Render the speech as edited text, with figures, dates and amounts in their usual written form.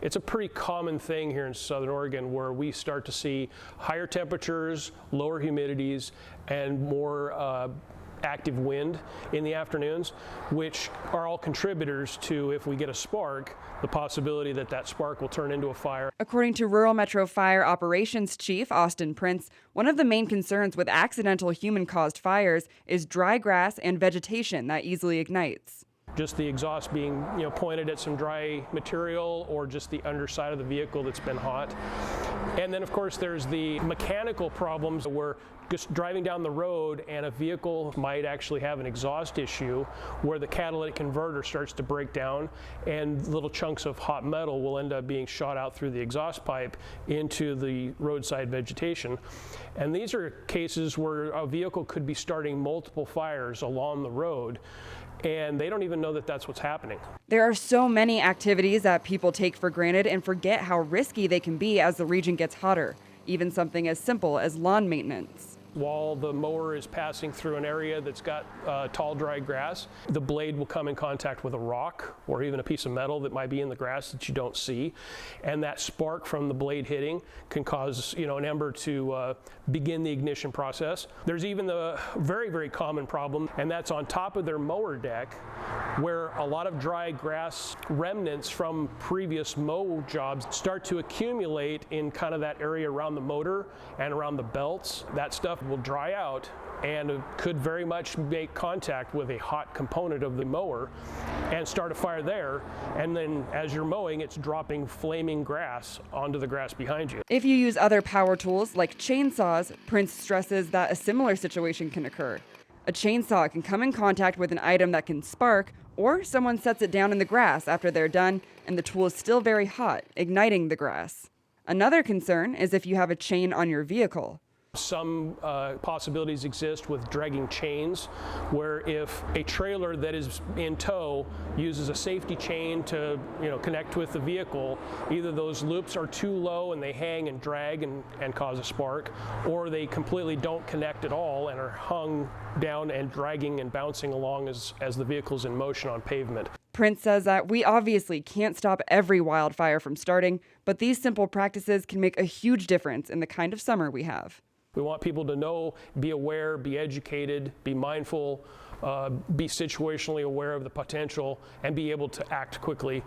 it's a pretty common thing here in Southern Oregon where we start to see higher temperatures, lower humidities, and more active wind in the afternoons, which are all contributors to, if we get a spark, the possibility that that spark will turn into a fire. According to Rural Metro Fire Operations Chief Austin Prince, one of the main concerns with accidental human-caused fires is dry grass and vegetation that easily ignites. Just the exhaust being, pointed at some dry material, or just the underside of the vehicle that's been hot. And then of course there's the mechanical problems where just driving down the road and a vehicle might actually have an exhaust issue where the catalytic converter starts to break down and little chunks of hot metal will end up being shot out through the exhaust pipe into the roadside vegetation. And these are cases where a vehicle could be starting multiple fires along the road, and they don't even know that that's what's happening. There are so many activities that people take for granted and forget how risky they can be as the region gets hotter, even something as simple as lawn maintenance. While the mower is passing through an area that's got tall, dry grass, the blade will come in contact with a rock or even a piece of metal that might be in the grass that you don't see. And that spark from the blade hitting can cause, an ember to begin the ignition process. There's even the very, very common problem, and that's on top of their mower deck, where a lot of dry grass remnants from previous mow jobs start to accumulate in kind of that area around the motor and around the belts. That stuff will dry out and could very much make contact with a hot component of the mower and start a fire there. And then as you're mowing, it's dropping flaming grass onto the grass behind you. If you use other power tools like chainsaws, Prince stresses that a similar situation can occur. A chainsaw can come in contact with an item that can spark, or someone sets it down in the grass after they're done and the tool is still very hot, igniting the grass. Another concern is if you have a chain on your vehicle. Some possibilities exist with dragging chains, where if a trailer that is in tow uses a safety chain to connect with the vehicle, either those loops are too low and they hang and drag and cause a spark, or they completely don't connect at all and are hung down and dragging and bouncing along as the vehicle's in motion on pavement. Prince says that we obviously can't stop every wildfire from starting, but these simple practices can make a huge difference in the kind of summer we have. We want people to know, be aware, be educated, be mindful, be situationally aware of the potential, and be able to act quickly.